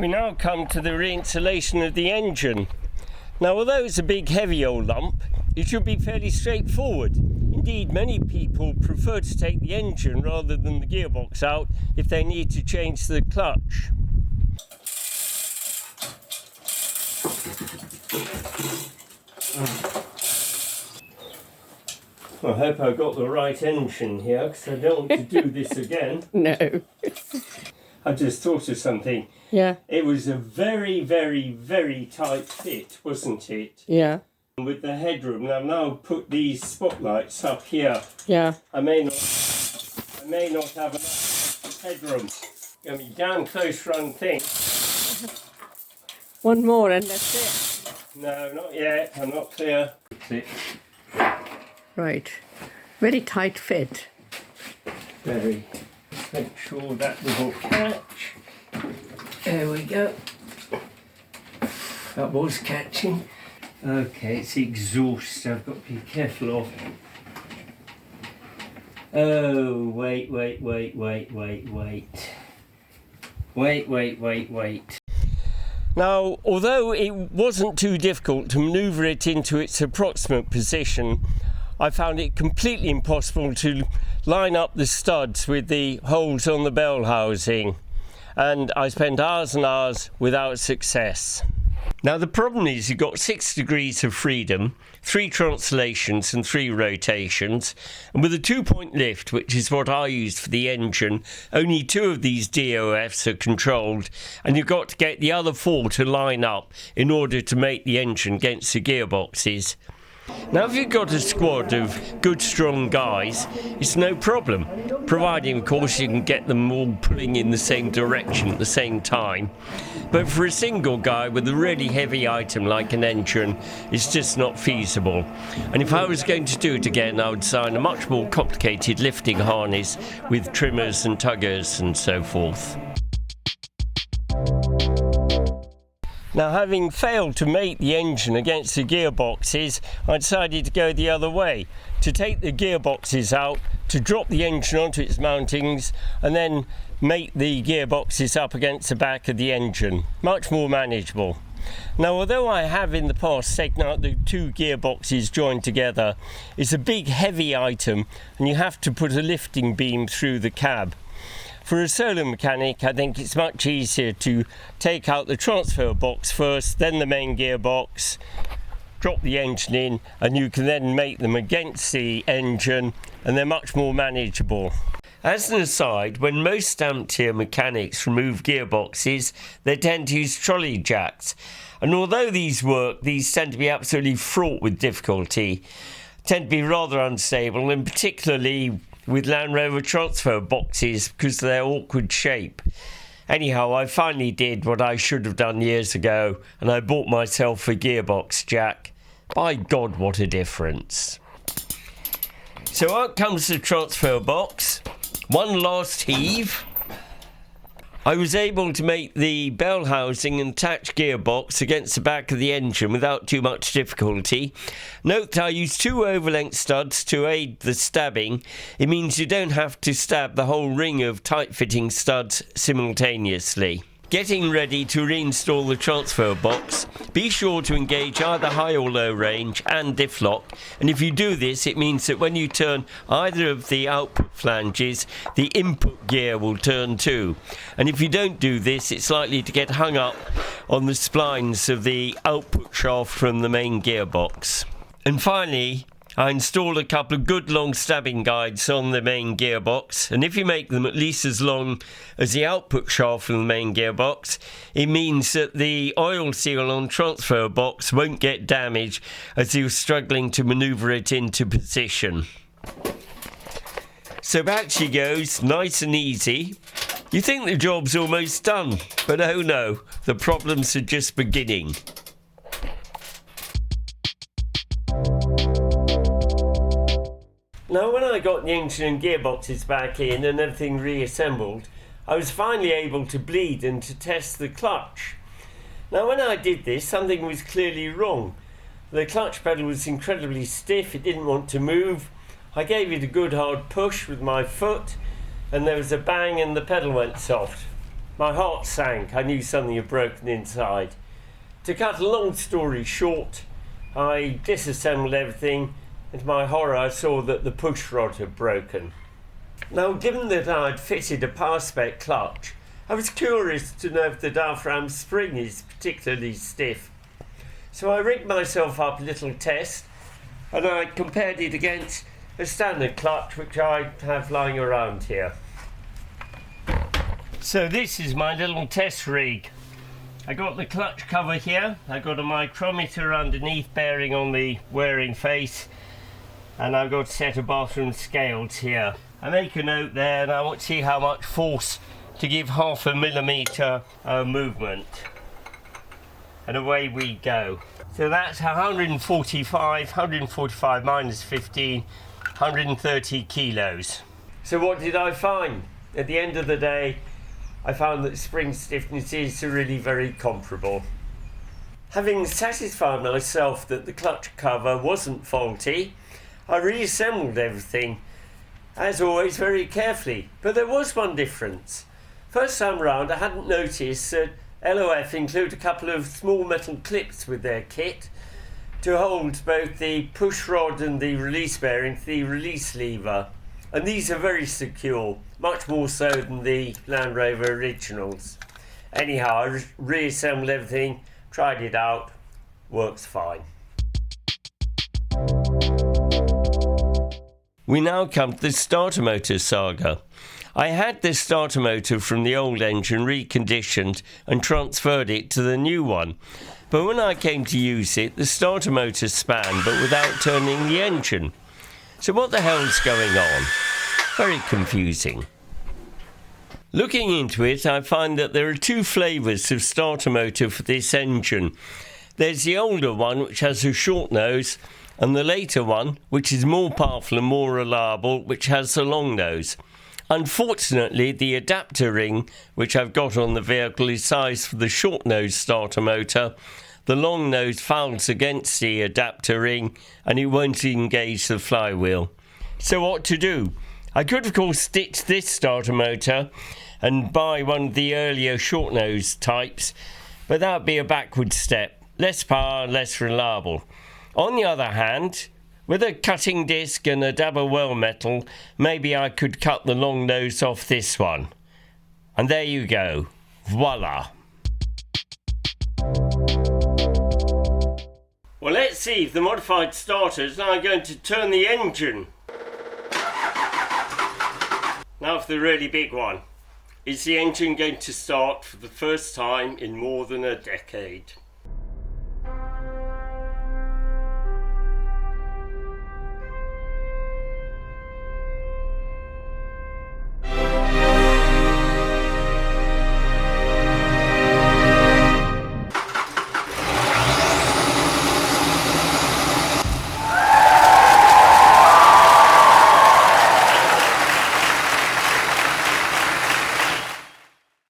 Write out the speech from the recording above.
We now come to the reinstallation of the engine. Now, although it's a big heavy old lump, it should be fairly straightforward. Indeed, many people prefer to take the engine rather than the gearbox out if they need to change the clutch. I hope I got the right engine here, because I don't want to do this again. No. I just thought of something. Yeah. It was a very, very, very tight fit, wasn't it? Yeah. With the headroom. I've now put these spotlights up here. Yeah. I may not have enough headroom. Gonna be damn close run thing. One more and that's it. No, not yet. I'm not clear. That's it. Right. Very tight fit. Very. Make sure that will catch. There we go. That was catching. Okay, it's the exhaust I've got to be careful of. Oh, wait. Wait. Now, although it wasn't too difficult to manoeuvre it into its approximate position, I found it completely impossible to line up the studs with the holes on the bell housing, and I spent hours and hours without success. Now, the problem is you've got 6 degrees of freedom, 3 translations and 3 rotations, and with a 2-point lift, which is what I used for the engine, only 2 of these DOFs are controlled, and you've got to get the other 4 to line up in order to make the engine against the gearboxes. Now, if you've got a squad of good, strong guys, it's no problem, providing, of course, you can get them all pulling in the same direction at the same time. But for a single guy with a really heavy item like an engine, it's just not feasible. And if I was going to do it again, I would design a much more complicated lifting harness with trimmers and tuggers and so forth. Now, having failed to mate the engine against the gearboxes, I decided to go the other way, to take the gearboxes out, to drop the engine onto its mountings, and then mate the gearboxes up against the back of the engine. Much more manageable. Now, although I have in the past taken out the 2 gearboxes joined together, it's a big heavy item and you have to put a lifting beam through the cab. For a solo mechanic, I think it's much easier to take out the transfer box first, then the main gearbox, drop the engine in, and you can then mate them against the engine, and they're much more manageable. As an aside, when most stamp-tier mechanics remove gearboxes, they tend to use trolley jacks, and although these work, these tend to be absolutely fraught with difficulty, tend to be rather unstable, and particularly with Land Rover transfer boxes because of their awkward shape. Anyhow, I finally did what I should have done years ago, and I bought myself a gearbox jack. By God, what a difference. So out comes the transfer box. One last heave. I was able to make the bell housing and attached gearbox against the back of the engine without too much difficulty. Note that I used 2 overlength studs to aid the stabbing. It means you don't have to stab the whole ring of tight-fitting studs simultaneously. Getting ready to reinstall the transfer box, be sure to engage either high or low range and diff lock, and if you do this it means that when you turn either of the output flanges, the input gear will turn too, and if you don't do this it's likely to get hung up on the splines of the output shaft from the main gearbox. And finally, I installed a couple of good long stabbing guides on the main gearbox, and if you make them at least as long as the output shaft from the main gearbox, it means that the oil seal on transfer box won't get damaged as you're struggling to manoeuvre it into position. So back she goes, nice and easy. You think the job's almost done, but oh no, the problems are just beginning. Now, when I got the engine and gearboxes back in and everything reassembled, I was finally able to bleed and to test the clutch. Now, when I did this, something was clearly wrong. The clutch pedal was incredibly stiff, it didn't want to move. I gave it a good hard push with my foot, and there was a bang and the pedal went soft. My heart sank. I knew something had broken inside. To cut a long story short, I disassembled everything, and to my horror I saw that the push rod had broken. Now, given that I'd fitted a power spec clutch, I was curious to know if the diaphragm spring is particularly stiff. So I rigged myself up a little test, and I compared it against a standard clutch which I have lying around here. So this is my little test rig. I got the clutch cover here, I got a micrometer underneath bearing on the wearing face, and I've got a set of bathroom scales here. I make a note there, and I want to see how much force to give 0.5 millimeter movement. And away we go. So that's 145 minus 15, 130 kilos. So what did I find? At the end of the day, I found that spring stiffness is really very comparable. Having satisfied myself that the clutch cover wasn't faulty, I reassembled everything, as always, very carefully. But there was one difference. First time round, I hadn't noticed that LOF include a couple of small metal clips with their kit to hold both the push rod and the release bearing to the release lever. And these are very secure, much more so than the Land Rover originals. Anyhow, I reassembled everything, tried it out, works fine. We now come to the starter motor saga. I had this starter motor from the old engine reconditioned and transferred it to the new one. But when I came to use it, the starter motor span, but without turning the engine. So what the hell's going on? Very confusing. Looking into it, I find that there are two flavours of starter motor for this engine. There's the older one, which has a short nose, and the later one, which is more powerful and more reliable, which has a long nose. Unfortunately, the adapter ring, which I've got on the vehicle, is sized for the short nose starter motor. The long nose fouls against the adapter ring and it won't engage the flywheel. So what to do? I could of course stitch this starter motor and buy one of the earlier short nose types, but that would be a backward step. Less power, less reliable. On the other hand, with a cutting disc and a dab of well metal, maybe I could cut the long nose off this one. And there you go. Voila. Well, let's see if the modified starter is now going to turn the engine. Now for the really big one. Is the engine going to start for the first time in more than a decade?